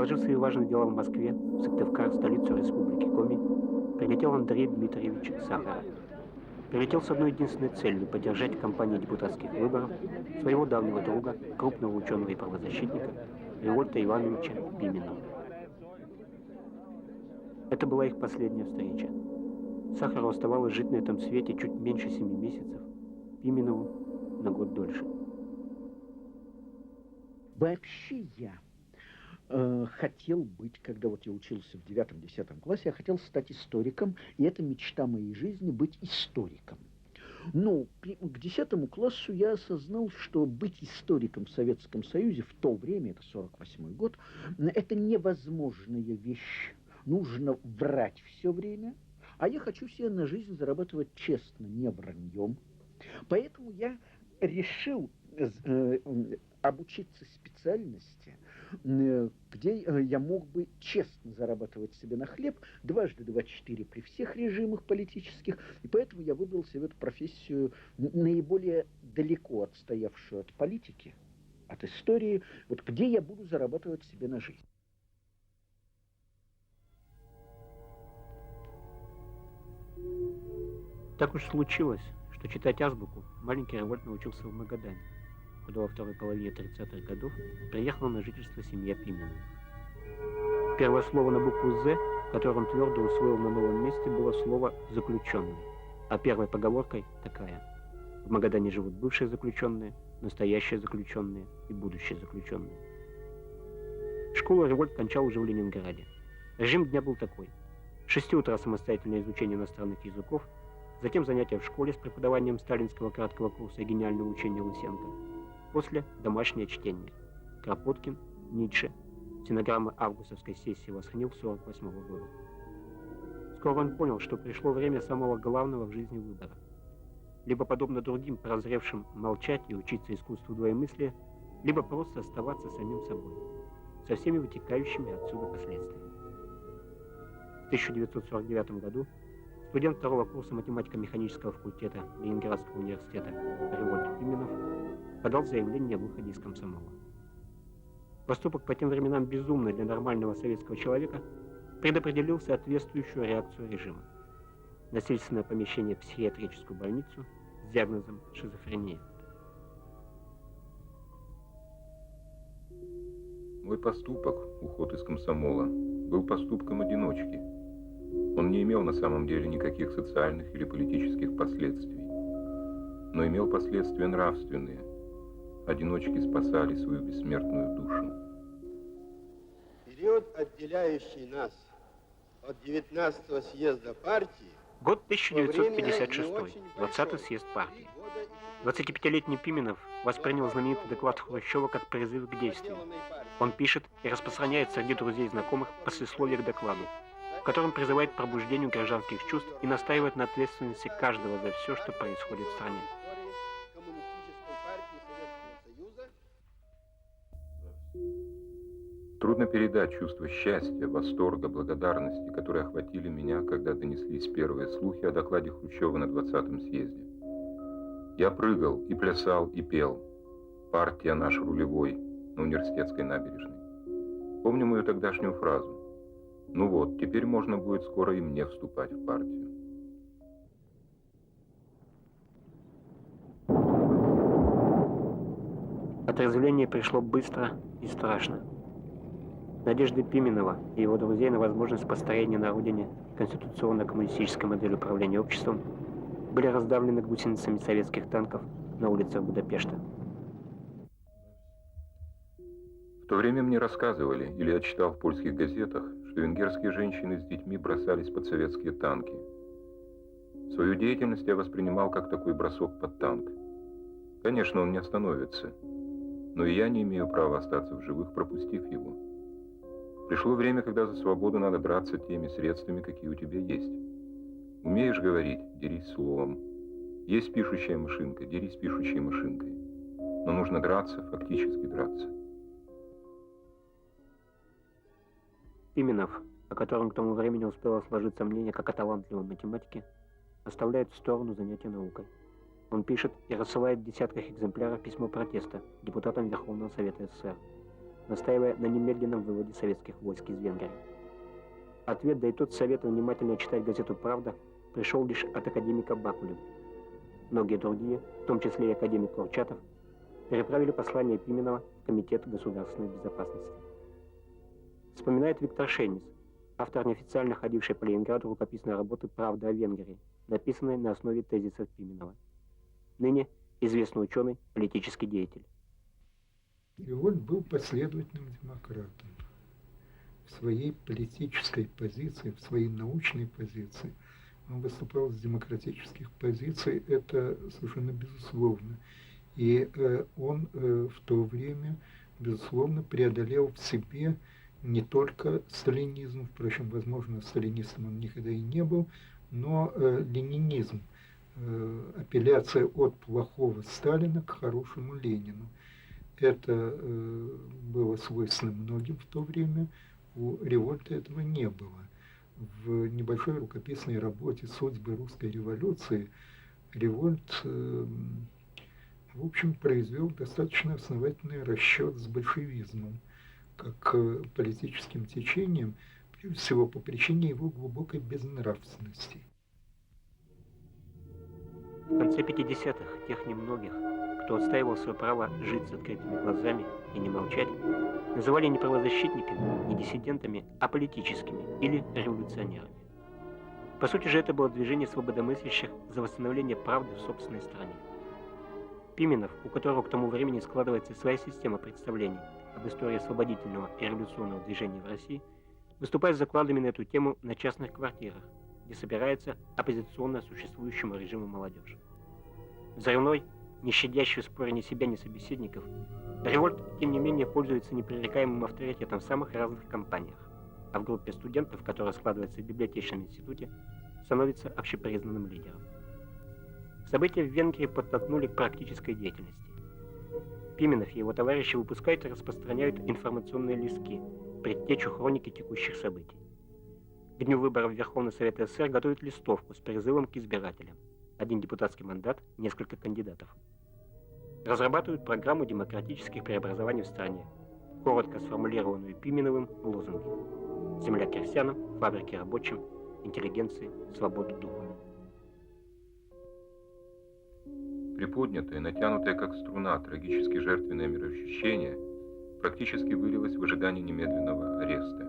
Отложив свои важные дела в Москве, в Сыктывкар, столицу Республики Коми, прилетел Андрей Дмитриевич Сахаров. Прилетел с одной единственной целью – поддержать в кампании депутатских выборов своего давнего друга, крупного ученого и правозащитника Револьта Ивановича Пименова. Это была их последняя встреча. Сахарову оставалось жить на этом свете чуть меньше 7 месяцев, Пименову на год дольше. Вообще я хотел быть, когда вот я учился в 9-10 классе, я хотел стать историком, и это мечта моей жизни — быть историком. Но к 10 классу я осознал, что быть историком в Советском Союзе в то время, это 48-й год, это невозможная вещь. Нужно врать все время, а я хочу себе на жизнь зарабатывать честно, не враньем. Поэтому я решил обучиться специальности, где я мог бы честно зарабатывать себе на хлеб, 2 × 2 = 4 при всех режимах политических, и поэтому я выбрал себе эту профессию, наиболее далеко отстоявшую от политики, от истории, вот где я буду зарабатывать себе на жизнь. Так уж случилось, что читать азбуку маленький Револьт научился в Магадане, куда во второй половине 30-х годов приехала на жительство семья Пименова. Первое слово на букву «З», которое он твердо усвоил на новом месте, было слово «заключенный», а первой поговоркой такая: в Магадане живут бывшие заключенные, настоящие заключенные и будущие заключенные. Школу Револьт кончал уже в Ленинграде. Режим дня был такой: с 6 утра самостоятельное изучение иностранных языков, затем занятия в школе с преподаванием сталинского краткого курса и гениального учения Лысенко. После домашнее чтение. Кропоткин, Ницше. Стенограммы августовской сессии Восхнил 1948 года. Скоро он понял, что пришло время самого главного в жизни выбора. Либо, подобно другим прозревшим, молчать и учиться искусству двоемыслия, либо просто оставаться самим собой, со всеми вытекающими отсюда последствиями. В 1949 году студент второго курса математико-механического факультета Ленинградского университета Револьт Пименов подал заявление о выходе из комсомола. Поступок по тем временам безумный для нормального советского человека предопределил соответствующую реакцию режима. Насильственное помещение в психиатрическую больницу с диагнозом шизофрения. Мой поступок, уход из комсомола, был поступком одиночки. Он не имел на самом деле никаких социальных или политических последствий, но имел последствия нравственные. Одиночки спасали свою бессмертную душу. Период, отделяющий нас от 19-го съезда партии, год 1956, 20-й съезд партии. 25-летний Пименов воспринял знаменитый доклад Хрущева как призыв к действию. Он пишет и распространяет среди друзей и знакомых послесловие к докладу, в котором призывает к пробуждению гражданских чувств и настаивает на ответственности каждого за все, что происходит в стране. Трудно передать чувство счастья, восторга, благодарности, которые охватили меня, когда донеслись первые слухи о докладе Хрущева на 20-м съезде. Я прыгал и плясал и пел. «Партия наш рулевой» на Университетской набережной. Помню мою тогдашнюю фразу: «Ну вот, теперь можно будет скоро и мне вступать в партию». Отрезвление пришло быстро и страшно. Надежды Пименова и его друзей на возможность построения на родине конституционно-коммунистической модели управления обществом были раздавлены гусеницами советских танков на улицах Будапешта. В то время мне рассказывали, или я читал в польских газетах, что венгерские женщины с детьми бросались под советские танки. Свою деятельность я воспринимал как такой бросок под танк. Конечно, он не остановится, но и я не имею права остаться в живых, пропустив его. Пришло время, когда за свободу надо драться теми средствами, какие у тебя есть. Умеешь говорить — дерись словом. Есть пишущая машинка — дерись пишущей машинкой. Но нужно драться, фактически драться. Пименов, о котором к тому времени успело сложиться мнение как о талантливом математике, оставляет в сторону занятия наукой. Он пишет и рассылает в десятках экземпляров письмо протеста депутатам Верховного Совета СССР. настаивая на немедленном выводе советских войск из Венгрии. Ответ, да и тот советовал внимательно читать газету «Правда», пришел лишь от академика Бакулева. Многие другие, в том числе и академик Курчатов, переправили послание Пименова в Комитет государственной безопасности. Вспоминает Виктор Шейнис, автор неофициально ходившей по Ленинграду рукописной работы «Правда о Венгрии», написанной на основе тезисов Пименова. Ныне известный ученый, политический деятель. Револьт был последовательным демократом. В своей политической позиции, в своей научной позиции он выступал с демократических позиций, это совершенно безусловно. И он в то время, безусловно, преодолел в себе не только сталинизм, впрочем, возможно, сталинистом он никогда и не был, но ленинизм, апелляция от плохого Сталина к хорошему Ленину. Это было свойственно многим в то время, у Револьта этого не было. В небольшой рукописной работе «Судьбы русской революции» Револьт, в общем, произвел достаточно основательный расчет с большевизмом, как политическим течением, прежде всего по причине его глубокой безнравственности. В конце 50-х тех немногих, кто отстаивал свое право жить с открытыми глазами и не молчать, называли не правозащитниками, не диссидентами, а политическими или революционерами. По сути же это было движение свободомыслящих за восстановление правды в собственной стране. Пименов, у которого к тому времени складывается своя система представлений об истории освободительного и революционного движения в России, выступает с докладами на эту тему на частных квартирах, где собирается оппозиционно существующему режиму молодежь. Взрывной, не щадящий в споре ни себя, ни собеседников, Револьт, тем не менее, пользуется непререкаемым авторитетом в самых разных компаниях, а в группе студентов, которая складывается в библиотечном институте, становится общепризнанным лидером. События в Венгрии подтолкнули к практической деятельности. Пименов и его товарищи выпускают и распространяют информационные листки, предтечу хроники текущих событий. К дню выборов в Верховный Совет СССР готовят листовку с призывом к избирателям. 1 депутатский мандат, несколько кандидатов. Разрабатывают программу демократических преобразований в стране, коротко сформулированную Пименовым лозунги: земля крестьянам, фабрики рабочим, интеллигенции, свободу духа. Приподнятое, натянутое как струна, трагически жертвенное мироощущение практически вылилось в ожидании немедленного ареста.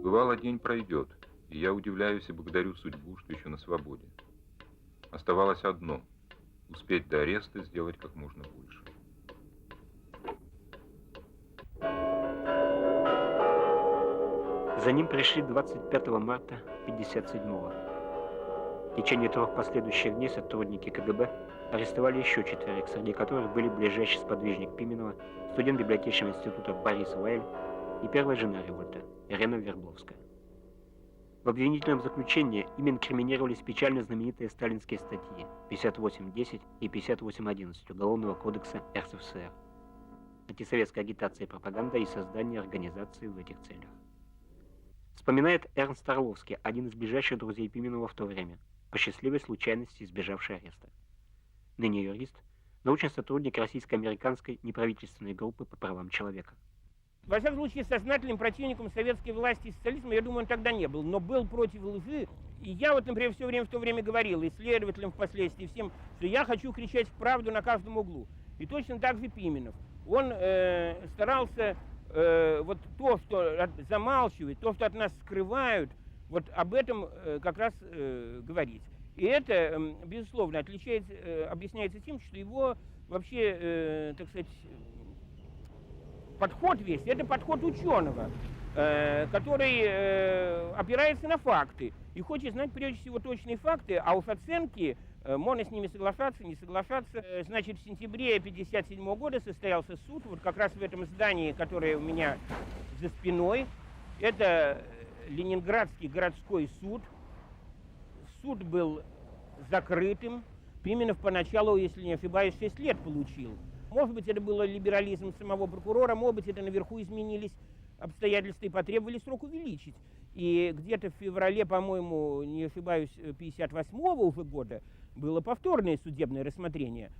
Бывало, день пройдет, и я удивляюсь и благодарю судьбу, что еще на свободе. Оставалось одно — успеть до ареста сделать как можно больше. За ним пришли 25 марта 1957-го. В течение 3 последующих дней сотрудники КГБ арестовали еще 4, среди которых были ближайший сподвижник Пименова, студент библиотечного института Борис Вайль и первая жена Револьта, Ирена Вербловская. В обвинительном заключении им инкриминировались печально знаменитые сталинские статьи 58.10 и 58.11 Уголовного кодекса РСФСР. Антисоветская агитация и пропаганда и создание организации в этих целях. Вспоминает Эрнст Орловский, один из ближайших друзей Пименова в то время, по счастливой случайности избежавший ареста. Ныне юрист, научный сотрудник российско-американской неправительственной группы по правам человека. Во всяком случае, сознательным противником советской власти и социализма, я думаю, он тогда не был, но был против лжи. И я вот, например, все время в то время говорил исследователям впоследствии всем, что я хочу кричать правду на каждом углу. И точно так же Пименов. Он старался вот то, что замалчивает, то, что от нас скрывают, вот об этом как раз говорить. И это, безусловно, объясняется тем, что его вообще, так сказать, подход весь, это подход ученого, который опирается на факты и хочет знать прежде всего точные факты, а уж оценки можно с ними соглашаться, не соглашаться. Значит, в сентябре 1957 года состоялся суд, вот как раз в этом здании, которое у меня за спиной. Это Ленинградский городской суд. Суд был закрытым. Пименов поначалу, если не ошибаюсь, 6 лет получил. Может быть, это было либерализм самого прокурора, может быть, это наверху изменились обстоятельства и потребовали срок увеличить. И где-то в феврале, по-моему, не ошибаюсь, 1958 уже года было повторное судебное рассмотрение.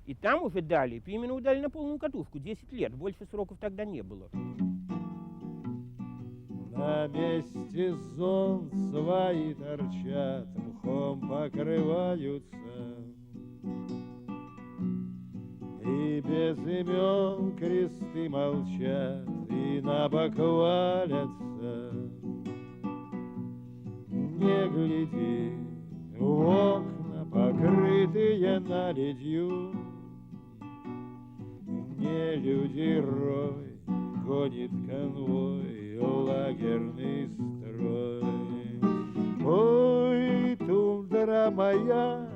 И там уже дали, Пименову дали на полную катушку, 10 лет, больше сроков тогда не было. На месте зон свои торчат, мхом покрываются, и без имен кресты молчат, и набок валятся. Не гляди в окна, покрытые наледью, не люди рой, гонит конвой лагерный строй. Ой, тундра моя,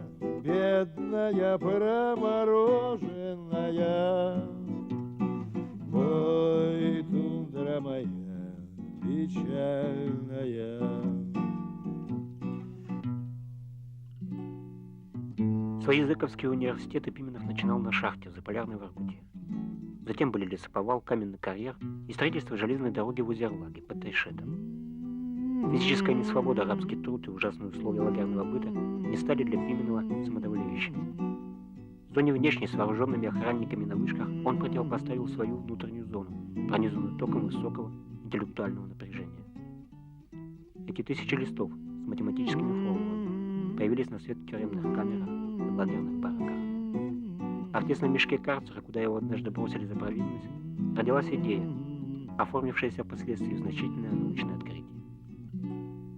бедная, промороженная, ой, тундра моя, печальная. Свои языковские университеты Пименов начинал на шахте в Заполярной Воркуте. Затем были лесоповал, каменный карьер и строительство железной дороги в Узерлаге под Тайшетом. Физическая несвобода, рабский труд и ужасные условия лагерного быта не стали для Пименова самодовлеющими. В зоне внешней с вооруженными охранниками на вышках он противопоставил свою внутреннюю зону, пронизанную током высокого интеллектуального напряжения. Эти тысячи листов с математическими формулами появились на свет в тюремных камерах и лагерных бараках. А в тесном мешке карцера, куда его однажды бросили за провинность, родилась идея, оформившаяся впоследствии в значительное научное открытие.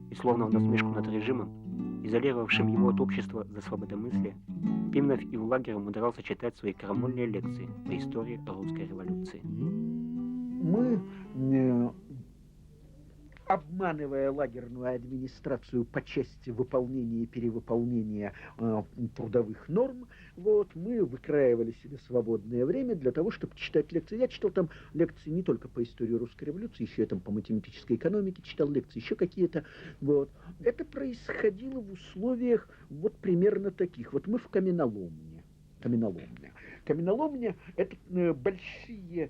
И словно в насмешку над режимом, изолировавшим его от общества за свободомыслие, Пименов и в лагере умудрялся читать свои крамольные лекции по истории русской революции. Мы, обманывая лагерную администрацию по части выполнения и перевыполнения трудовых норм, мы выкраивали себе свободное время для того, чтобы читать лекции. Я читал там лекции не только по истории русской революции, еще я там по математической экономике читал лекции, еще какие-то. Это происходило в условиях примерно таких. Мы в каменоломне. Каменоломня – это большие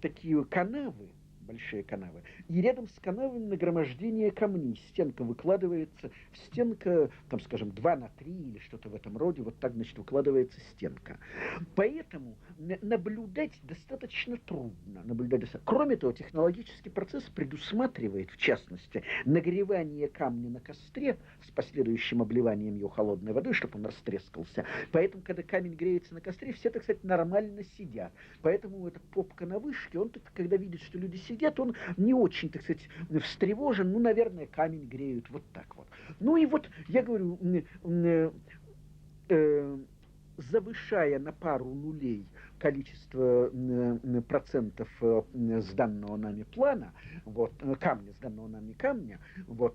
такие канавы, большие канавы. И рядом с канавами нагромождение камней. Стенка выкладывается, стенка, там, скажем, 2 на 3 или что-то в этом роде, так, значит, выкладывается стенка. Поэтому наблюдать достаточно трудно. Кроме того, технологический процесс предусматривает, в частности, нагревание камня на костре с последующим обливанием его холодной водой, чтобы он растрескался. Поэтому, когда камень греется на костре, все, так сказать, нормально сидят. Поэтому эта попка на вышке, он, когда видит, что люди сидят, он не очень, так сказать, встревожен, наверное, камень греют так. Я говорю, завышая на пару нулей количество процентов сданного нами плана, камня, сданного нами камня,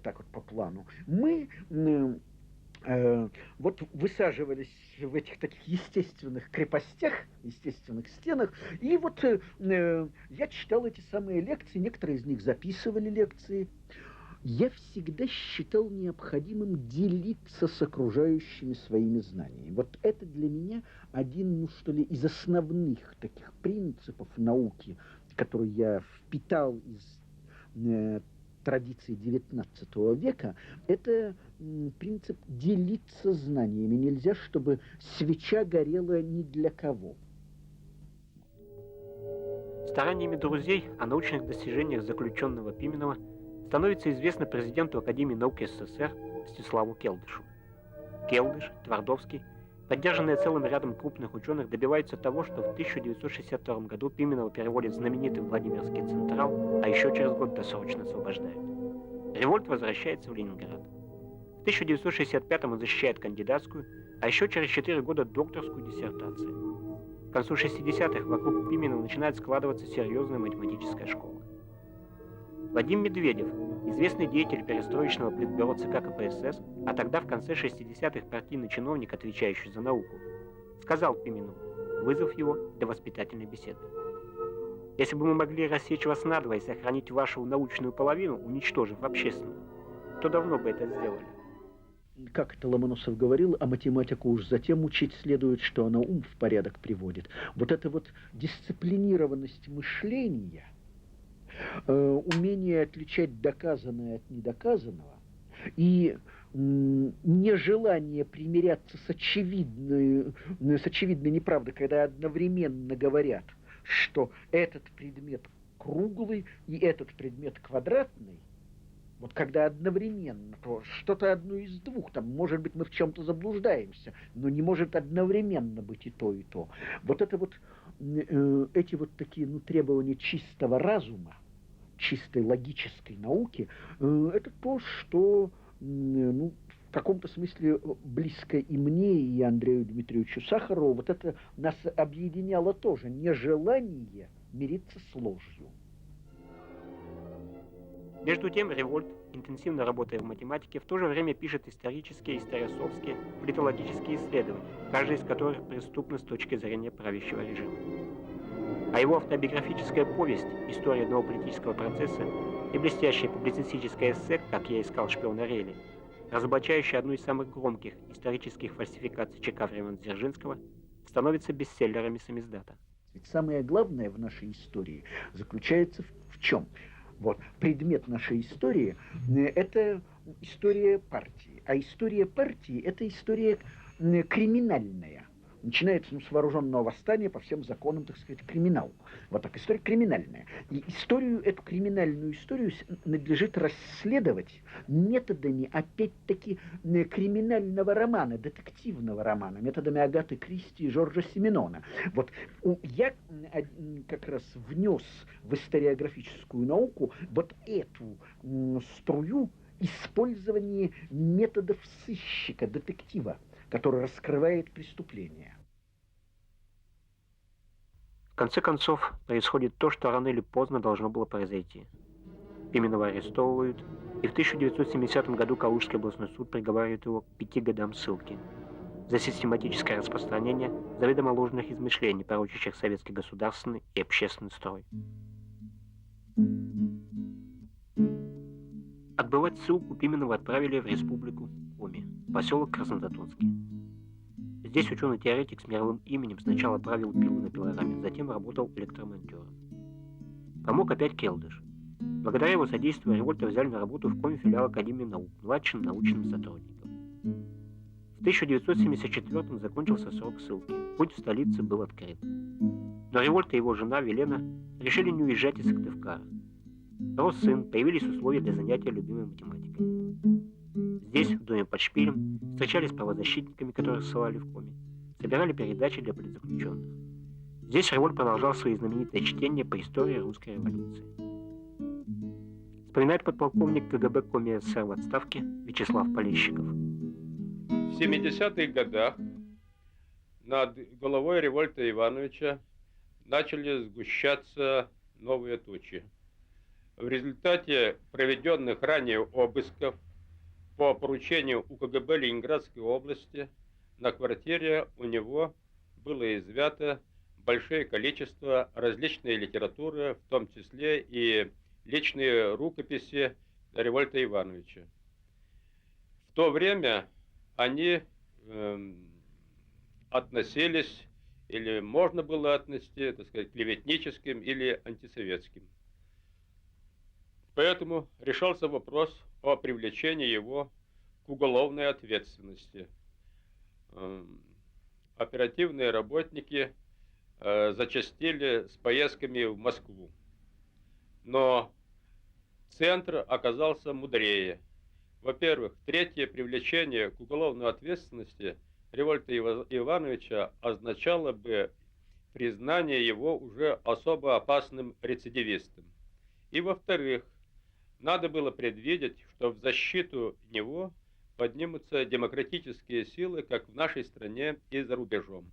так по плану, мы высаживались в этих таких естественных крепостях, естественных стенах, и я читал эти самые лекции, некоторые из них записывали лекции. Я всегда считал необходимым делиться с окружающими своими знаниями. Это для меня один, из основных таких принципов науки, который я впитал из традиции XIX века, это принцип делиться знаниями. Нельзя, чтобы свеча горела ни для кого. Стараниями друзей о научных достижениях заключенного Пименова становится известно президенту Академии наук СССР Мстиславу Келдышу. Келдыш, Твардовский, поддержанные целым рядом крупных ученых, добиваются того, что в 1962 году Пименова переводят в знаменитый Владимирский Централ, а еще через год досрочно освобождают. Револьт возвращается в Ленинград. В 1965 он защищает кандидатскую, а еще через 4 года докторскую диссертацию. К концу 60-х вокруг Пименова начинает складываться серьезная математическая школа. Вадим Медведев, известный деятель перестроечного политбюро ЦК КПСС, а тогда в конце 60-х партийный чиновник, отвечающий за науку, сказал Пименову, вызвав его для воспитательной беседы: «Если бы мы могли рассечь вас надвое и сохранить вашу научную половину, уничтожив общественную, то давно бы это сделали». Как это Ломоносов говорил, а математику уж затем учить следует, что она ум в порядок приводит. Эта дисциплинированность мышления, умение отличать доказанное от недоказанного, И нежелание примиряться с очевидной неправдой, когда одновременно говорят, что этот предмет круглый и этот предмет квадратный, вот когда одновременно, то что-то одно из двух, там, может быть, мы в чем-то заблуждаемся, но не может одновременно быть и то, и то. Вот это вот, эти вот такие, требования чистого разума, чистой логической науки, это то, что, в каком-то смысле близко и мне, и Андрею Дмитриевичу Сахарову. Вот это нас объединяло тоже, нежелание мириться с ложью. Между тем, Револьт, интенсивно работая в математике, в то же время пишет исторические, историосовские, политологические исследования, каждый из которых преступно с точки зрения правящего режима. А его автобиографическая повесть «История одного политического процесса» и блестящее публицистическое эссе «Как я искал шпиона Рейли», разоблачающее одну из самых громких исторических фальсификаций ЧК времен Дзержинского, становятся бестселлерами самиздата. Ведь самое главное в нашей истории заключается в чем? Вот, предмет нашей истории – это история партии. А история партии – это история криминальная. Начинается с вооруженного восстания по всем законам, так сказать, криминал. Вот так, история криминальная. И эту криминальную историю надлежит расследовать методами, опять-таки, криминального романа, детективного романа, методами Агаты Кристи и Жоржа Сименона. Вот я как раз внес в историографическую науку вот эту струю использования методов сыщика, детектива, который раскрывает преступление. В конце концов, происходит то, что рано или поздно должно было произойти. Пименова арестовывают, и в 1970 году Калужский областной суд приговаривает его к 5 годам ссылки за систематическое распространение заведомо ложных измышлений, порочащих советский государственный и общественный строй. Отбывать ссылку Пименова отправили в республику Коми, поселок Краснозатонский. Здесь ученый-теоретик с мировым именем сначала правил пилу на пилораме, затем работал электромонтером. Помог опять Келдыш. Благодаря его содействию Револьта взяли на работу в Коми филиал Академии наук, младшим научным сотрудником. В 1974 закончился срок ссылки. Путь в столице был открыт. Но Револьт и его жена Велена решили не уезжать из Сыктывкара. Рос сын, появились условия для занятия любимой математикой. Здесь, в доме под шпилем, встречались с правозащитниками, которых ссылали в Коми, собирали передачи для политзаключенных. Здесь Револьт продолжал свои знаменитые чтения по истории русской революции. Вспоминает подполковник КГБ Коми СССР в отставке Вячеслав Полещиков. В 70-х годах над головой Револьта Ивановича начали сгущаться новые тучи. В результате проведенных ранее обысков по поручению УКГБ Ленинградской области на квартире у него было изъято большое количество различной литературы, в том числе и личные рукописи Револьта Ивановича. В то время они относились, или можно было отнести, так сказать, клеветническим или антисоветским. Поэтому решался вопрос о привлечении его к уголовной ответственности. Оперативные работники зачастили с поездками в Москву. Но центр оказался мудрее. Во-первых, третье привлечение к уголовной ответственности Револьта Ивановича означало бы признание его уже особо опасным рецидивистом. И во-вторых, надо было предвидеть, что в защиту него поднимутся демократические силы как в нашей стране и за рубежом.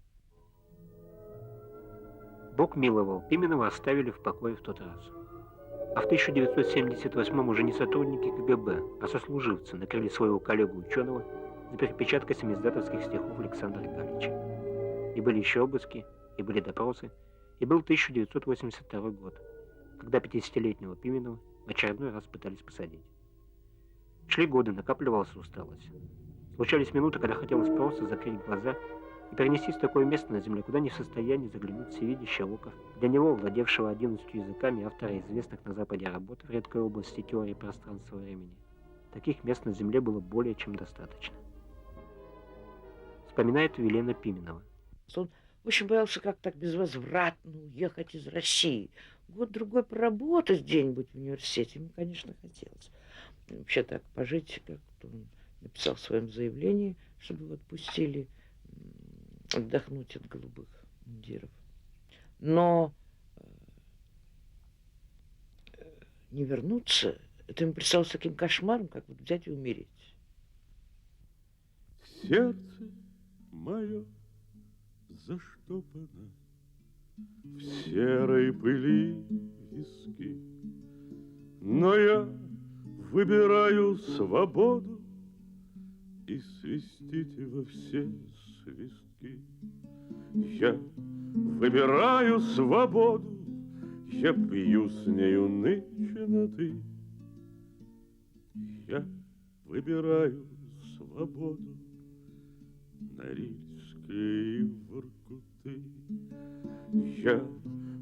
Бог миловал, Пименова оставили в покое в тот раз. А в 1978 уже не сотрудники КГБ, а сослуживцы накрыли своего коллегу-ученого за перепечаткой самиздатовских стихов Александра Галича. И были еще обыски, и были допросы, и был 1982 год, когда 50-летнего Пименова в очередной раз пытались посадить. Шли годы, накапливалась усталость. Случались минуты, когда хотелось просто закрыть глаза и перенестись в такое место на земле, куда не в состоянии заглянуть всевидящее око. Для него, владевшего 11 языками, автора известных на Западе работ в редкой области теории пространства и времени, таких мест на земле было более чем достаточно. Вспоминает Елена Пименова. Он очень боялся как так безвозвратно уехать из России. Год-другой поработать где-нибудь в университете ему, конечно, хотелось. Вообще так пожить, как он написал в своем заявлении, чтобы его отпустили отдохнуть от голубых мундиров. Но не вернуться, это ему представилось таким кошмаром, как вот взять и умереть. Сердце мое заштопано в серой пыли виски, но я выбираю свободу и свистите во все свистки. Я выбираю свободу, я пью с нею нынче на ты. Я выбираю свободу, Норильские и Воркуты. Я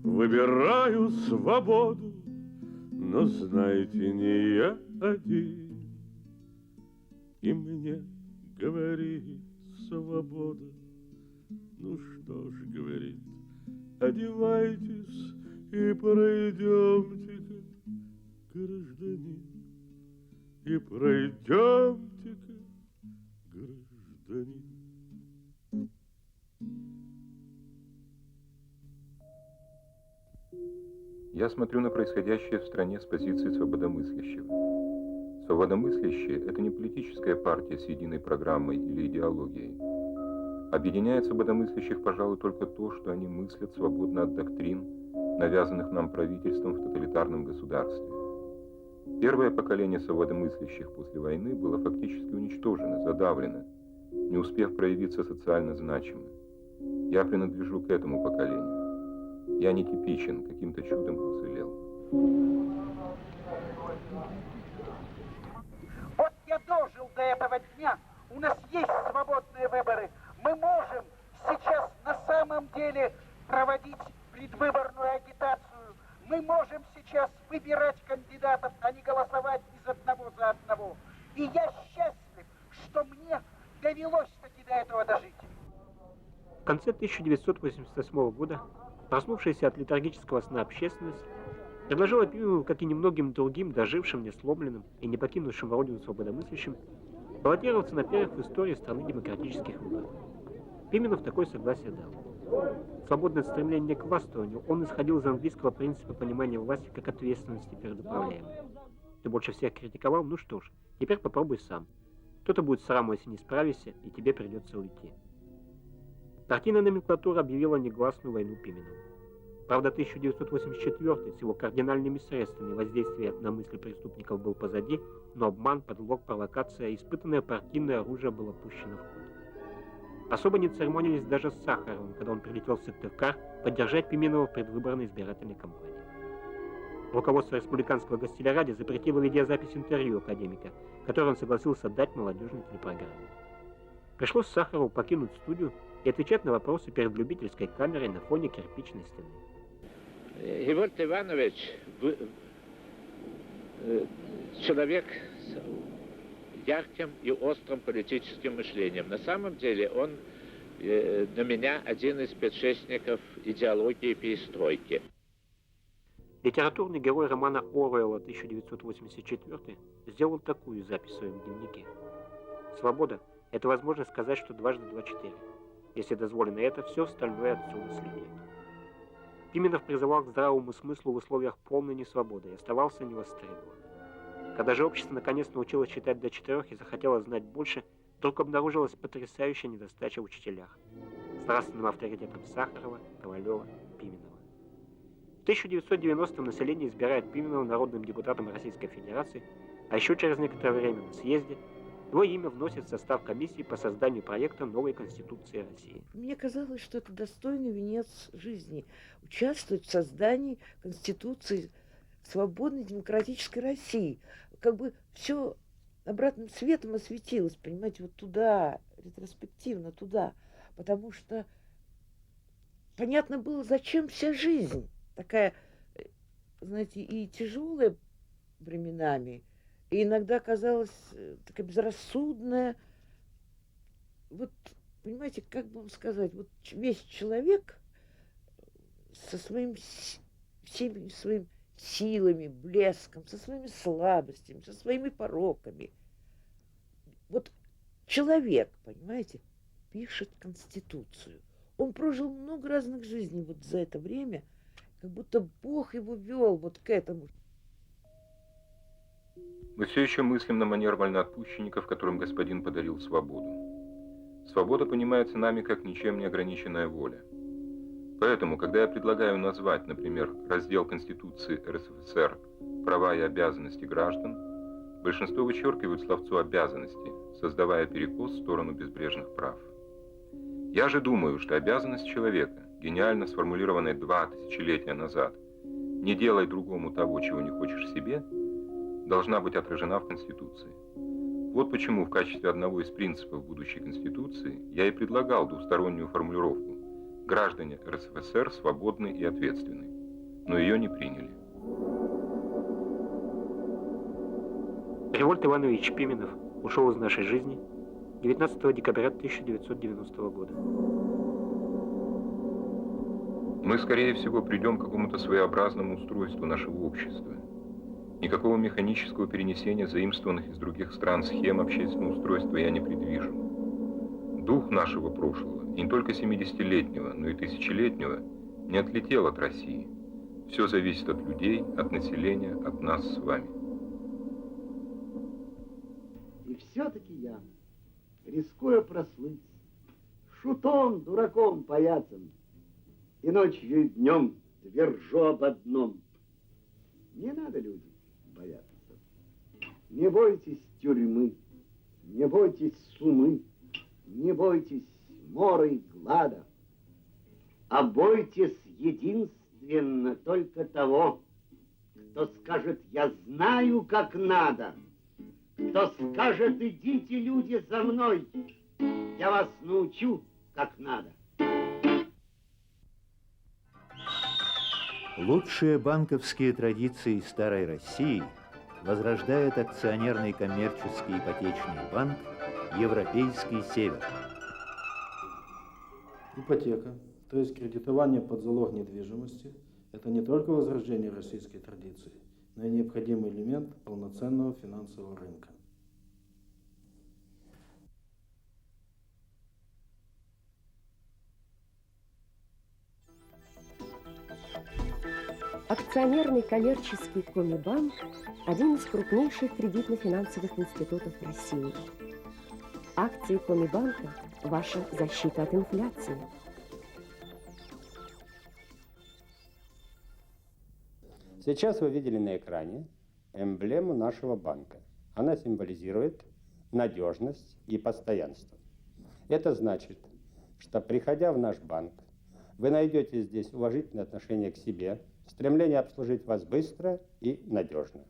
выбираю свободу, но знаете, не я один. И мне говорит свобода, ну что ж, говорит, одевайтесь и пройдемте-ка, гражданин, и пройдемте-ка, гражданин. Я смотрю на происходящее в стране с позиции свободомыслящего. Свободомыслящие – это не политическая партия с единой программой или идеологией. Объединяет свободомыслящих, пожалуй, только то, что они мыслят свободно от доктрин, навязанных нам правительством в тоталитарном государстве. Первое поколение свободомыслящих после войны было фактически уничтожено, задавлено, не успев проявиться социально значимым. Я принадлежу к этому поколению. Я нетипичен, каким-то чудом уцелел. Вот я дожил до этого дня. У нас есть свободные выборы. Мы можем сейчас на самом деле проводить предвыборную агитацию. Мы можем сейчас выбирать кандидатов, а не голосовать из одного за одного. И я счастлив, что мне довелось таки до этого дожить. В конце 1988 года проснувшаяся от летаргического сна общественность предложила Пименову, как и немногим другим, дожившим, несломленным и не покинувшим родину свободомыслящим, баллотироваться на первых в истории страны демократических выборов. Пименов такое согласие дал. Свободное стремление к властвованию, он исходил из английского принципа понимания власти как ответственности перед управляемым. Ты больше всех критиковал, ну что ж, теперь попробуй сам. Кто-то будет сраму, если не справишься, и тебе придется уйти. Партийная номенклатура объявила негласную войну Пименову. Правда, 1984 с его кардинальными средствами воздействия на мысли преступников был позади, но обман, подлог, провокация и испытанное партийное оружие было пущено в ход. Особо не церемонились даже с Сахаровым, когда он прилетел в Сыктывкар поддержать Пименова в предвыборной избирательной кампании. Руководство республиканского гостелерадио запретило видеозапись интервью академика, которое он согласился дать молодежной телепрограмме. Пришлось Сахарову покинуть студию и отвечать на вопросы перед любительской камерой на фоне кирпичной стены. Геворт Иванович человек с ярким и острым политическим мышлением. На самом деле он для меня один из предшественников идеологии перестройки. Литературный герой романа Оруэлла 1984 сделал такую запись в своем дневнике. «Свобода – это возможность сказать, что дважды два – 4. Если дозволено это, все остальное отсюда следует». Пименов призывал к здравому смыслу в условиях полной несвободы и оставался невостребован. Когда же общество наконец научилось читать до 4 и захотело знать больше, вдруг обнаружилась потрясающая недостача в учителях, с нравственным авторитетом Сахарова, Ковалева, Пименова. В 1990-м население избирает Пименова народным депутатом Российской Федерации, а еще через некоторое время на съезде его имя вносит в состав комиссии по созданию проекта новой Конституции России. Мне казалось, что это достойный венец жизни – участвовать в создании Конституции свободной демократической России. Как бы все обратным светом осветилось, понимаете, вот туда, ретроспективно туда. Потому что понятно было, зачем вся жизнь. Такая, знаете, и тяжелая временами, и иногда казалась такая безрассудная. Вот, понимаете, как бы вам сказать, вот весь человек со всеми своими силами, блеском, со своими слабостями, со своими пороками. Вот человек, понимаете, пишет Конституцию. Он прожил много разных жизней вот за это время, как будто Бог его вел вот к этому. Мы все еще мыслим на манер вольноотпущенников, которым господин подарил свободу. Свобода понимается нами как ничем не ограниченная воля. Поэтому, когда я предлагаю назвать, например, раздел Конституции РСФСР «Права и обязанности граждан», большинство вычеркивают словцо «обязанности», создавая перекос в сторону безбрежных прав. Я же думаю, что обязанность человека, гениально сформулированная 2 тысячелетия назад, «не делай другому того, чего не хочешь себе», должна быть отражена в Конституции. Вот почему в качестве одного из принципов будущей Конституции я и предлагал двустороннюю формулировку «Граждане РСФСР свободны и ответственны», но ее не приняли. Револьт Иванович Пименов ушел из нашей жизни 19 декабря 1990 года. Мы, скорее всего, придем к какому-то своеобразному устройству нашего общества. Никакого механического перенесения заимствованных из других стран схем общественного устройства я не предвижу. Дух нашего прошлого, и не только 70-летнего, но и тысячелетнего, не отлетел от России. Все зависит от людей, от населения, от нас с вами. И все-таки я, рискуя прослыть, шутом, дураком, паяцем, и ночью, и днем твержу об одном. Не надо, люди, бояться. Не бойтесь тюрьмы, не бойтесь сумы, не бойтесь мора и глада, а бойтесь единственно только того, кто скажет: я знаю, как надо, кто скажет: идите, люди, за мной, я вас научу, как надо. Лучшие банковские традиции старой России возрождает акционерный коммерческий ипотечный банк «Европейский Север». Ипотека, то есть кредитование под залог недвижимости, это не только возрождение российской традиции, но и необходимый элемент полноценного финансового рынка. Акционерный коммерческий Комибанк – один из крупнейших кредитно-финансовых институтов России. Акции Комибанка – ваша защита от инфляции. Сейчас вы видели на экране эмблему нашего банка. Она символизирует надежность и постоянство. Это значит, что, приходя в наш банк, вы найдете здесь уважительное отношение к себе, стремление обслужить вас быстро и надежно.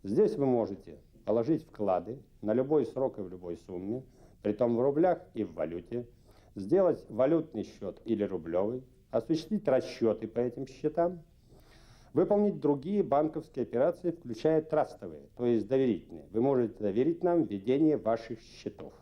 Здесь вы можете положить вклады на любой срок и в любой сумме, притом в рублях и в валюте, сделать валютный счет или рублевый, осуществить расчеты по этим счетам, выполнить другие банковские операции, включая трастовые, то есть доверительные. Вы можете доверить нам ведение ваших счетов.